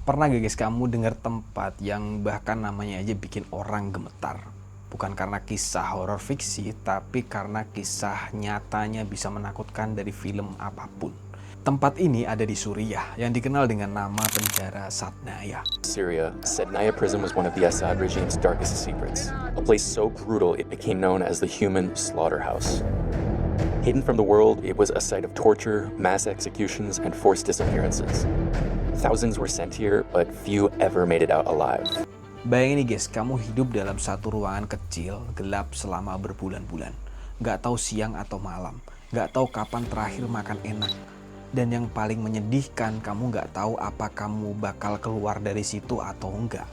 Pernah gak guys kamu dengar tempat yang bahkan namanya aja bikin orang gemetar? Bukan karena kisah horor fiksi, tapi karena kisah nyatanya bisa menakutkan dari film apapun. Tempat ini ada di Suriah yang dikenal dengan nama penjara Satnaya. Syria, Sednaya prison was one of the Assad regime's darkest secrets. A place so brutal it became known as the human slaughterhouse. Hidden from the world, it was a site of torture, mass executions, and forced disappearances. Thousands were sent here, but few ever made it out alive. Bayangin nih guys, kamu hidup dalam satu ruangan kecil, gelap selama berbulan-bulan. Gak tahu siang atau malam, gak tahu kapan terakhir makan enak. Dan yang paling menyedihkan, kamu gak tahu apa kamu bakal keluar dari situ atau enggak.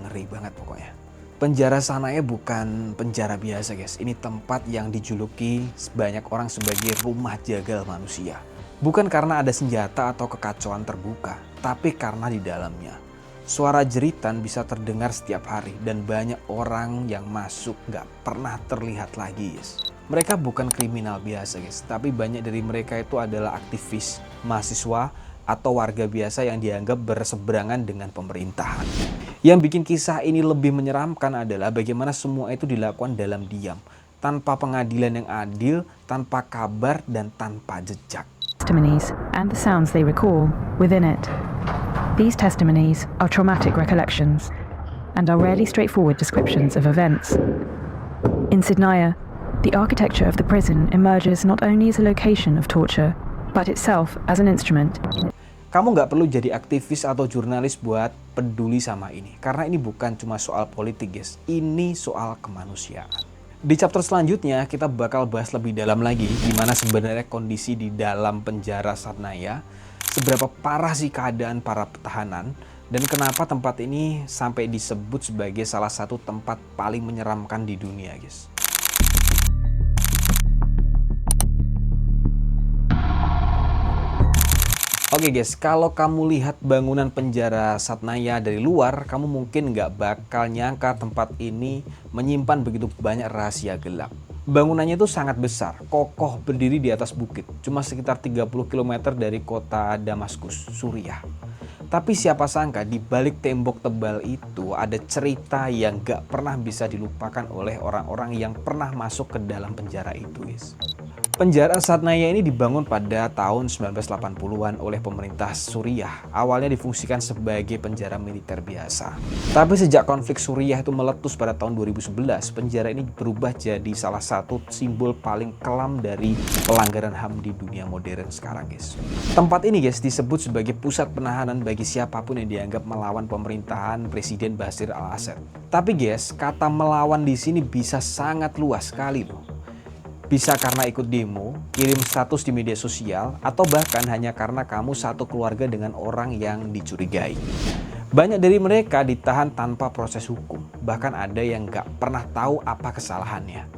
Ngeri banget pokoknya. Penjara Sanaya bukan penjara biasa guys. Ini tempat yang dijuluki banyak orang sebagai rumah jagal manusia. Bukan karena ada senjata atau kekacauan terbuka, tapi karena di dalamnya suara jeritan bisa terdengar setiap hari dan banyak orang yang masuk gak pernah terlihat lagi guys. Mereka bukan kriminal biasa guys, tapi banyak dari mereka itu adalah aktivis, mahasiswa, atau warga biasa yang dianggap berseberangan dengan pemerintahan. Yang bikin kisah ini lebih menyeramkan adalah bagaimana semua itu dilakukan dalam diam, tanpa pengadilan yang adil, tanpa kabar, dan tanpa jejak. Testimonies and the sounds they recall within it. These testimonies are traumatic recollections and are rarely straightforward descriptions of events. In Sednaya, the architecture of the prison emerges not only as a location of torture, but itself as an instrument. Kamu nggak perlu jadi aktivis atau jurnalis buat peduli sama ini. Karena ini bukan cuma soal politik guys, ini soal kemanusiaan. Di chapter selanjutnya kita bakal bahas lebih dalam lagi gimana sebenarnya kondisi di dalam penjara Satnaya, seberapa parah sih keadaan para tahanan, dan kenapa tempat ini sampai disebut sebagai salah satu tempat paling menyeramkan di dunia guys. Oke guys, kalau kamu lihat bangunan penjara Satnaya dari luar, kamu mungkin nggak bakal nyangka tempat ini menyimpan begitu banyak rahasia gelap. Bangunannya itu sangat besar, kokoh, berdiri di atas bukit, cuma sekitar 30 km dari kota Damaskus, Suriah. Tapi siapa sangka di balik tembok tebal itu ada cerita yang gak pernah bisa dilupakan oleh orang-orang yang pernah masuk ke dalam penjara itu guys. Penjara Satnaya ini dibangun pada tahun 1980-an oleh pemerintah Suriah. Awalnya difungsikan sebagai penjara militer biasa. Tapi sejak konflik Suriah itu meletus pada tahun 2011, penjara ini berubah jadi salah satu simbol paling kelam dari pelanggaran HAM di dunia modern sekarang guys. Tempat ini guys disebut sebagai pusat penahanan bagi siapapun yang dianggap melawan pemerintahan Presiden Bashar al-Assad. Tapi guys, kata melawan di sini bisa sangat luas sekali loh. Bisa karena ikut demo, kirim status di media sosial, atau bahkan hanya karena kamu satu keluarga dengan orang yang dicurigai. Banyak dari mereka ditahan tanpa proses hukum, bahkan ada yang gak pernah tahu apa kesalahannya.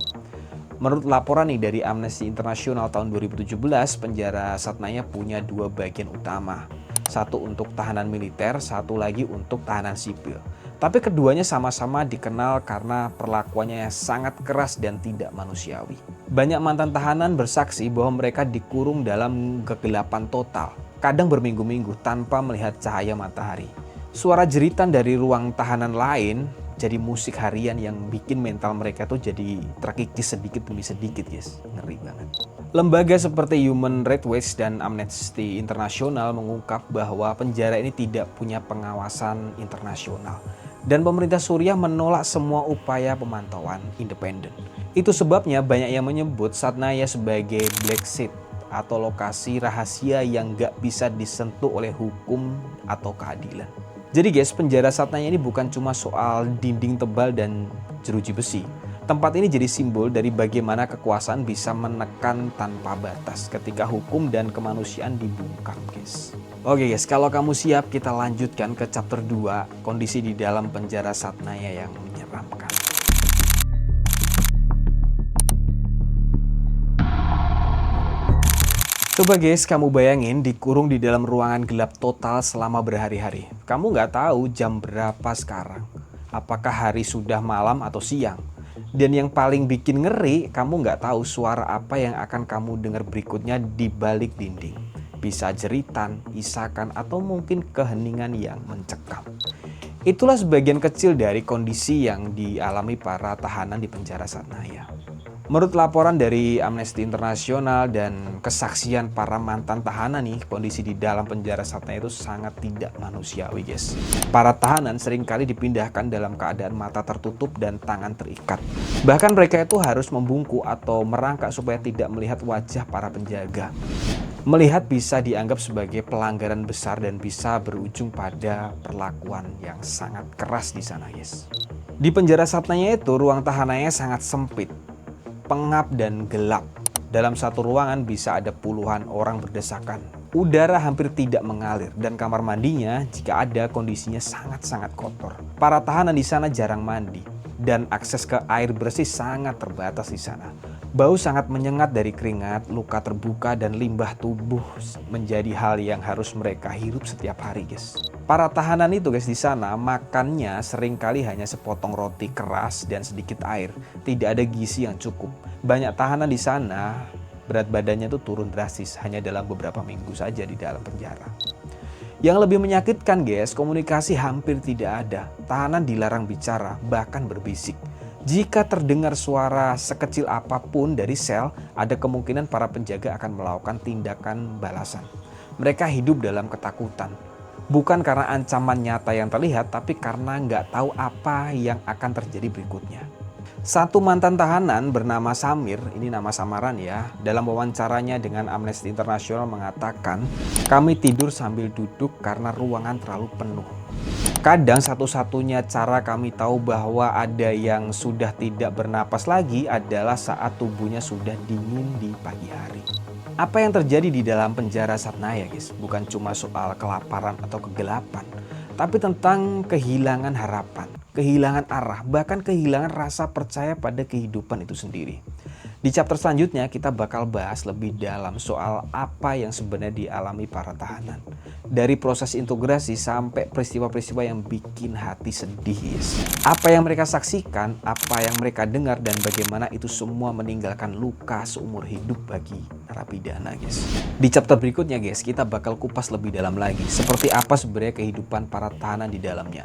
Menurut laporan nih dari Amnesty International tahun 2017, penjara Satnaya punya dua bagian utama. Satu untuk tahanan militer, satu lagi untuk tahanan sipil. Tapi keduanya sama-sama dikenal karena perlakuannya yang sangat keras dan tidak manusiawi. Banyak mantan tahanan bersaksi bahwa mereka dikurung dalam kegelapan total, kadang berminggu-minggu tanpa melihat cahaya matahari. Suara jeritan dari ruang tahanan lain jadi musik harian yang bikin mental mereka tuh jadi terkikis sedikit demi sedikit guys. Ngeri banget. Lembaga seperti Human Rights Watch dan Amnesty International mengungkap bahwa penjara ini tidak punya pengawasan internasional. Dan pemerintah Suriah menolak semua upaya pemantauan independen. Itu sebabnya banyak yang menyebut Satnaya sebagai black site atau lokasi rahasia yang gak bisa disentuh oleh hukum atau keadilan. Jadi guys, penjara Satnaya ini bukan cuma soal dinding tebal dan jeruji besi. Tempat ini jadi simbol dari bagaimana kekuasaan bisa menekan tanpa batas ketika hukum dan kemanusiaan dibungkam guys. Oke guys, kalau kamu siap kita lanjutkan ke chapter 2, kondisi di dalam penjara Satnaya yang menyeramkan. Coba guys, kamu bayangin dikurung di dalam ruangan gelap total selama berhari-hari. Kamu nggak tahu jam berapa sekarang, apakah hari sudah malam atau siang. Dan yang paling bikin ngeri, kamu nggak tahu suara apa yang akan kamu dengar berikutnya di balik dinding. bisa jeritan, isakan, atau mungkin keheningan yang mencekam. Itulah sebagian kecil dari kondisi yang dialami para tahanan di penjara Satnaya. Menurut laporan dari Amnesty International dan kesaksian para mantan tahanan nih, kondisi di dalam penjara Satnaya itu sangat tidak manusiawi, guys. Para tahanan seringkali dipindahkan dalam keadaan mata tertutup dan tangan terikat. Bahkan mereka itu harus membungkuk atau merangkak supaya tidak melihat wajah para penjaga. Melihat bisa dianggap sebagai pelanggaran besar dan bisa berujung pada perlakuan yang sangat keras di sana, guys. Di penjara Satnaya itu ruang tahanannya sangat sempit, pengap dan gelap. Dalam satu ruangan bisa ada puluhan orang berdesakan. Udara hampir tidak mengalir dan kamar mandinya jika ada kondisinya sangat-sangat kotor. Para tahanan di sana jarang mandi dan akses ke air bersih sangat terbatas di sana. Bau sangat menyengat dari keringat, luka terbuka, dan limbah tubuh menjadi hal yang harus mereka hirup setiap hari, guys. Para tahanan itu, guys, di sana makannya seringkali hanya sepotong roti keras dan sedikit air. Tidak ada gizi yang cukup. Banyak tahanan di sana berat badannya itu turun drastis hanya dalam beberapa minggu saja di dalam penjara. Yang lebih menyakitkan, guys, komunikasi hampir tidak ada. Tahanan dilarang bicara, bahkan berbisik. Jika terdengar suara sekecil apapun dari sel, ada kemungkinan para penjaga akan melakukan tindakan balasan. Mereka hidup dalam ketakutan. Bukan karena ancaman nyata yang terlihat, tapi karena nggak tahu apa yang akan terjadi berikutnya. Satu mantan tahanan bernama Samir, ini nama samaran ya, dalam wawancaranya dengan Amnesty International mengatakan, "Kami tidur sambil duduk karena ruangan terlalu penuh. Kadang satu-satunya cara kami tahu bahwa ada yang sudah tidak bernapas lagi adalah saat tubuhnya sudah dingin di pagi hari." Apa yang terjadi di dalam penjara Satnaya, guys, bukan cuma soal kelaparan atau kegelapan, tapi tentang kehilangan harapan, kehilangan arah, bahkan kehilangan rasa percaya pada kehidupan itu sendiri. Di chapter selanjutnya kita bakal bahas lebih dalam soal apa yang sebenarnya dialami para tahanan. Dari proses integrasi sampai peristiwa-peristiwa yang bikin hati sedih, guys. Apa yang mereka saksikan, apa yang mereka dengar, dan bagaimana itu semua meninggalkan luka seumur hidup bagi narapidana, guys. Di chapter berikutnya, guys, kita bakal kupas lebih dalam lagi. Seperti apa sebenarnya kehidupan para tahanan di dalamnya.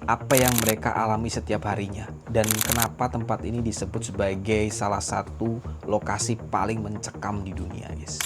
Apa yang mereka alami setiap harinya, dan kenapa tempat ini disebut sebagai salah satu lokasi paling mencekam di dunia, guys.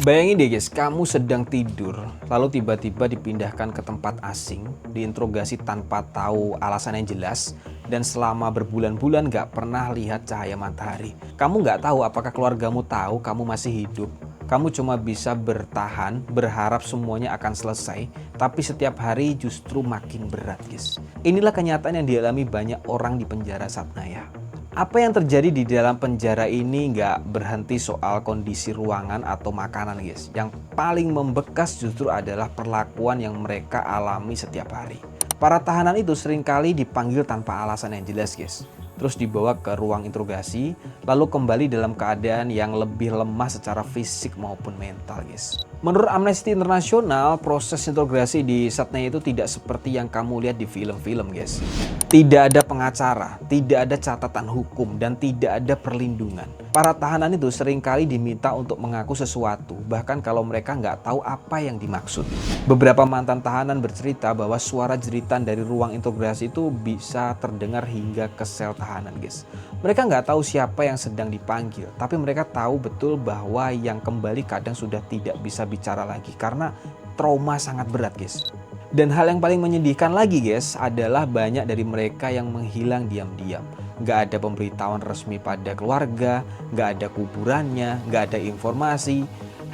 Bayangin deh, guys, kamu sedang tidur, lalu tiba-tiba dipindahkan ke tempat asing, diinterogasi tanpa tahu alasan yang jelas, dan selama berbulan-bulan gak pernah lihat cahaya matahari. Kamu gak tahu apakah keluargamu tahu kamu masih hidup. Kamu cuma bisa bertahan, berharap semuanya akan selesai, tapi setiap hari justru makin berat, guys. Inilah kenyataan yang dialami banyak orang di penjara Satnaya. Apa yang terjadi di dalam penjara ini nggak berhenti soal kondisi ruangan atau makanan, guys. Yang paling membekas justru adalah perlakuan yang mereka alami setiap hari. Para tahanan itu seringkali dipanggil tanpa alasan yang jelas, guys. Terus dibawa ke ruang interogasi, lalu kembali dalam keadaan yang lebih lemah secara fisik maupun mental, guys. Menurut Amnesty International, proses interogasi di Satnaya itu tidak seperti yang kamu lihat di film-film, guys. Tidak ada pengacara, tidak ada catatan hukum, dan tidak ada perlindungan. Para tahanan itu seringkali diminta untuk mengaku sesuatu, bahkan kalau mereka nggak tahu apa yang dimaksud. Beberapa mantan tahanan bercerita bahwa suara jeritan dari ruang interogasi itu bisa terdengar hingga ke sel tahanan, guys. Mereka nggak tahu siapa yang sedang dipanggil, tapi mereka tahu betul bahwa yang kembali kadang sudah tidak bisa bicara lagi karena trauma sangat berat, guys. Dan hal yang paling menyedihkan lagi, guys, adalah banyak dari mereka yang menghilang diam-diam. Nggak ada pemberitahuan resmi pada keluarga, nggak ada kuburannya, nggak ada informasi,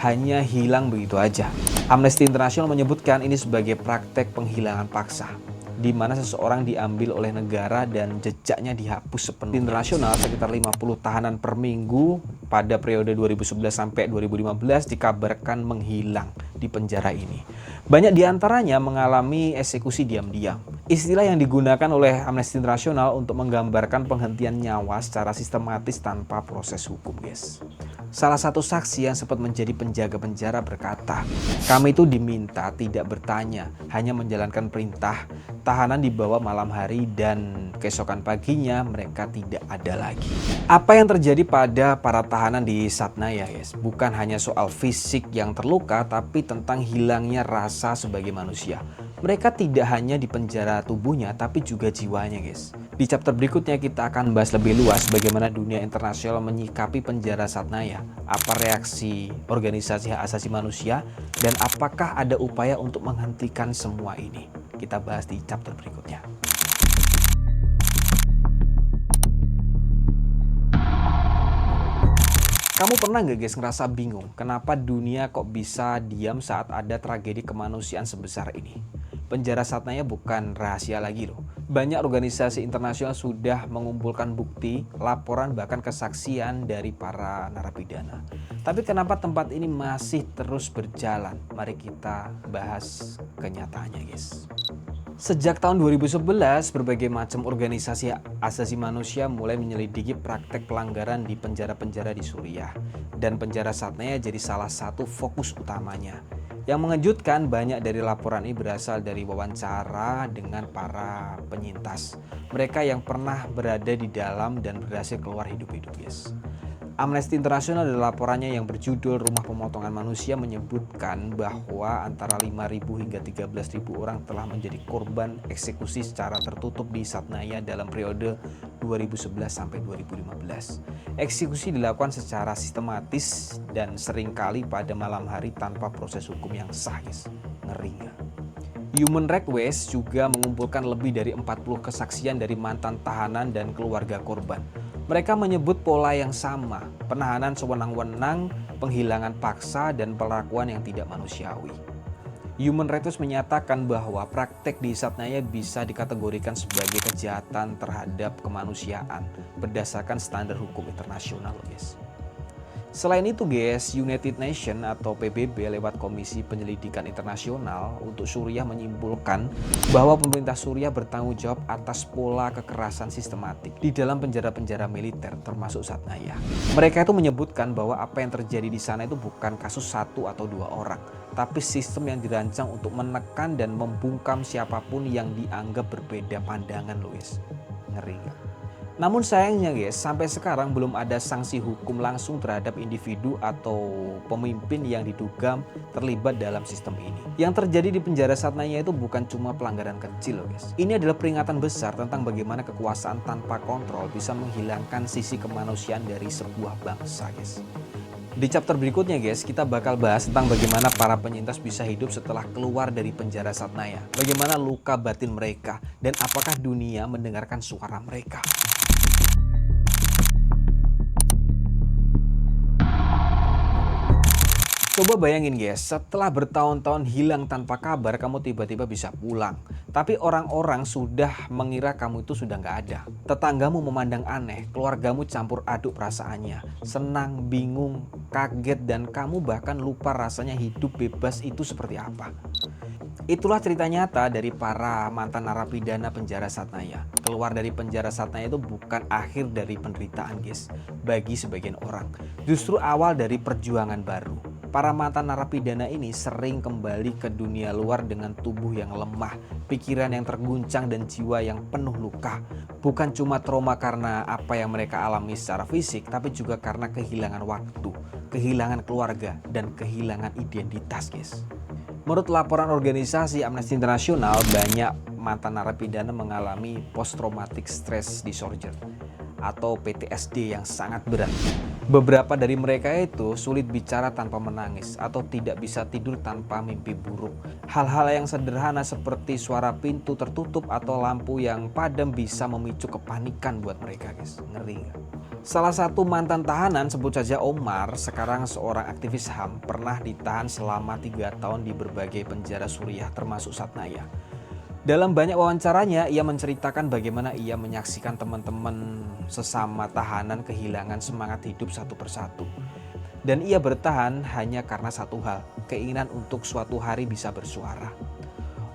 hanya hilang begitu aja. Amnesty International menyebutkan ini sebagai praktek penghilangan paksa, di mana seseorang diambil oleh negara dan jejaknya dihapus sepenuhnya. Internasional sekitar 50 tahanan per minggu pada periode 2011 sampai 2015 dikabarkan menghilang di penjara ini. Banyak diantaranya mengalami eksekusi diam-diam. Istilah yang digunakan oleh Amnesty International untuk menggambarkan penghentian nyawa secara sistematis tanpa proses hukum, guys. Salah satu saksi yang sempat menjadi penjaga penjara berkata, "Kami itu diminta tidak bertanya, hanya menjalankan perintah. Tahanan dibawa malam hari dan keesokan paginya mereka tidak ada lagi." Apa yang terjadi pada para tahanan di Satnaya, guys? Bukan hanya soal fisik yang terluka, tapi tentang hilangnya rasa sebagai manusia. Mereka tidak hanya di penjara tubuhnya, tapi juga jiwanya, guys. Di chapter berikutnya kita akan bahas lebih luas bagaimana dunia internasional menyikapi penjara Satnaya, apa reaksi organisasi hak asasi manusia, dan apakah ada upaya untuk menghentikan semua ini. Kita bahas di chapter berikutnya. Kamu pernah nggak guys ngerasa bingung kenapa dunia kok bisa diam saat ada tragedi kemanusiaan sebesar ini? Penjara Satnaya bukan rahasia lagi loh. Banyak organisasi internasional sudah mengumpulkan bukti, laporan bahkan kesaksian dari para narapidana. Tapi kenapa tempat ini masih terus berjalan? Mari kita bahas kenyataannya guys. Sejak tahun 2011, berbagai macam organisasi hak asasi manusia mulai menyelidiki praktek pelanggaran di penjara-penjara di Suriah. Dan penjara Satnaya jadi salah satu fokus utamanya. Yang mengejutkan, banyak dari laporan ini berasal dari wawancara dengan para penyintas. Mereka yang pernah berada di dalam dan berhasil keluar hidup-hidup guys. Amnesty International dalam laporannya yang berjudul Rumah Pemotongan Manusia menyebutkan bahwa antara 5.000 hingga 13.000 orang telah menjadi korban eksekusi secara tertutup di Satnaya dalam periode 2011 sampai 2015. Eksekusi dilakukan secara sistematis dan seringkali pada malam hari tanpa proses hukum yang sah guys. Ngeri gak? Human Rights Watch juga mengumpulkan lebih dari 40 kesaksian dari mantan tahanan dan keluarga korban. Mereka menyebut pola yang sama, penahanan sewenang-wenang, penghilangan paksa, dan perlakuan yang tidak manusiawi. Human Rights Watch menyatakan bahwa praktek di Satnaya bisa dikategorikan sebagai kejahatan terhadap kemanusiaan berdasarkan standar hukum internasional, guys. Selain itu guys, United Nations atau PBB lewat Komisi Penyelidikan Internasional untuk Suriah menyimpulkan bahwa pemerintah Suriah bertanggung jawab atas pola kekerasan sistematik di dalam penjara-penjara militer termasuk Satnaya. Mereka itu menyebutkan bahwa apa yang terjadi di sana itu bukan kasus satu atau dua orang, tapi sistem yang dirancang untuk menekan dan membungkam siapapun yang dianggap berbeda pandangan, Louis. Ngeri gak? Namun sayangnya guys, sampai sekarang belum ada sanksi hukum langsung terhadap individu atau pemimpin yang diduga terlibat dalam sistem ini. Yang terjadi di penjara Satnaya itu bukan cuma pelanggaran kecil loh guys. Ini adalah peringatan besar tentang bagaimana kekuasaan tanpa kontrol bisa menghilangkan sisi kemanusiaan dari sebuah bangsa guys. Di chapter berikutnya guys, kita bakal bahas tentang bagaimana para penyintas bisa hidup setelah keluar dari penjara Satnaya. Bagaimana luka batin mereka dan apakah dunia mendengarkan suara mereka. Coba bayangin guys, setelah bertahun-tahun hilang tanpa kabar, kamu tiba-tiba bisa pulang. Tapi orang-orang sudah mengira kamu itu sudah nggak ada. Tetanggamu memandang aneh, keluargamu campur aduk perasaannya. Senang, bingung, kaget, dan kamu bahkan lupa rasanya hidup bebas itu seperti apa. Itulah cerita nyata dari para mantan narapidana penjara Satnaya. Keluar dari penjara Satnaya itu bukan akhir dari penderitaan guys, bagi sebagian orang. Justru awal dari perjuangan baru. Para mantan narapidana ini sering kembali ke dunia luar dengan tubuh yang lemah, pikiran yang terguncang dan jiwa yang penuh luka. Bukan cuma trauma karena apa yang mereka alami secara fisik, tapi juga karena kehilangan waktu, kehilangan keluarga, dan kehilangan identitas guys. Menurut laporan organisasi Amnesty International, banyak mantan narapidana mengalami Post Traumatic Stress Disorder atau PTSD yang sangat berat. Beberapa dari mereka itu sulit bicara tanpa menangis atau tidak bisa tidur tanpa mimpi buruk. Hal-hal yang sederhana seperti suara pintu tertutup atau lampu yang padam bisa memicu kepanikan buat mereka guys. Ngeri gak? Salah satu mantan tahanan, sebut saja Omar, sekarang seorang aktivis HAM, pernah ditahan selama 3 tahun di berbagai penjara Suriah termasuk Satnaya. Dalam banyak wawancaranya, ia menceritakan bagaimana ia menyaksikan teman-teman sesama tahanan kehilangan semangat hidup satu persatu. Dan ia bertahan hanya karena satu hal, keinginan untuk suatu hari bisa bersuara.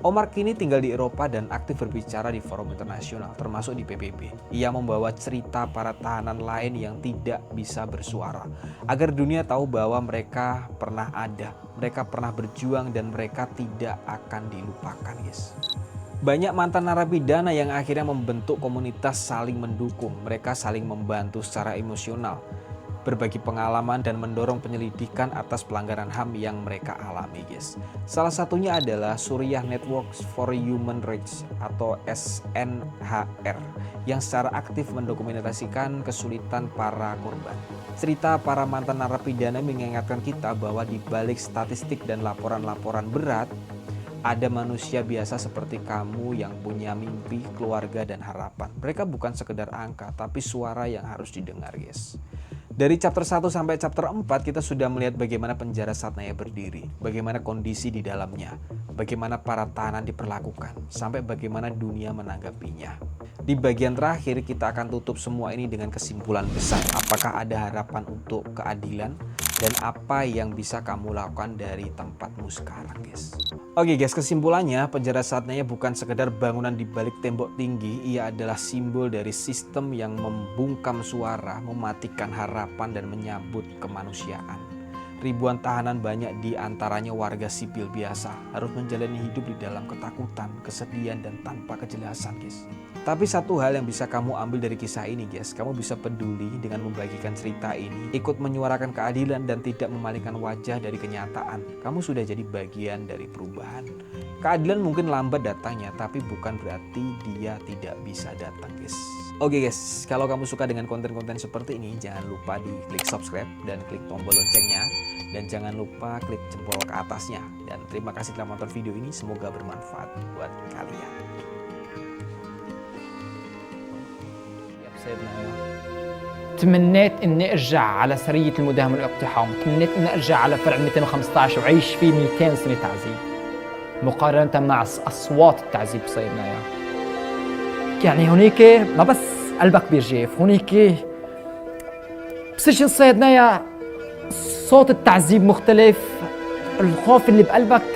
Omar kini tinggal di Eropa dan aktif berbicara di forum internasional, termasuk di PBB. Ia membawa cerita para tahanan lain yang tidak bisa bersuara, agar dunia tahu bahwa mereka pernah ada, mereka pernah berjuang, dan mereka tidak akan dilupakan, guys. Banyak mantan narapidana yang akhirnya membentuk komunitas saling mendukung. Mereka saling membantu secara emosional, berbagi pengalaman, dan mendorong penyelidikan atas pelanggaran HAM yang mereka alami, guys. Salah satunya adalah Suriah Networks for Human Rights atau SNHR yang secara aktif mendokumentasikan kesulitan para korban. Cerita para mantan narapidana mengingatkan kita bahwa di balik statistik dan laporan-laporan berat, ada manusia biasa seperti kamu yang punya mimpi, keluarga, dan harapan. Mereka bukan sekedar angka, tapi suara yang harus didengar, guys. Dari chapter 1 sampai chapter 4 kita sudah melihat bagaimana penjara Satnaya berdiri, bagaimana kondisi di dalamnya, bagaimana para tahanan diperlakukan, sampai bagaimana dunia menanggapinya. Di bagian terakhir kita akan tutup semua ini dengan kesimpulan besar. Apakah ada harapan untuk keadilan? Dan apa yang bisa kamu lakukan dari tempatmu sekarang, guys? Oke guys, kesimpulannya penjara Satnaya bukan sekedar bangunan di balik tembok tinggi. Ia adalah simbol dari sistem yang membungkam suara, mematikan harapan, dan menyambut kemanusiaan. Ribuan tahanan, banyak di antaranya warga sipil biasa, harus menjalani hidup di dalam ketakutan, kesedihan, dan tanpa kejelasan, guys. Tapi satu hal yang bisa kamu ambil dari kisah ini, guys, kamu bisa peduli dengan membagikan cerita ini, ikut menyuarakan keadilan, dan tidak memalingkan wajah dari kenyataan. Kamu sudah jadi bagian dari perubahan. Keadilan mungkin lambat datangnya, tapi bukan berarti dia tidak bisa datang, guys. Oke guys, kalau kamu suka dengan konten-konten seperti ini, jangan lupa di klik subscribe dan klik tombol loncengnya. Dan jangan lupa klik jempol ke atasnya. Dan terima kasih telah menonton video ini, semoga bermanfaat buat kalian. تمنيت اني ارجع على سرية المداهمة والاقتحام، تمنيت اني ارجع على فرع 215 وعيش فيه 200 سنة تعذيب مقارنة مع اصوات التعذيب بصيدنايا. يعني هنيك ما بس قلبك بيرجف، هنيك بسجن صيدنايا صوت التعذيب مختلف، الخوف اللي بقلبك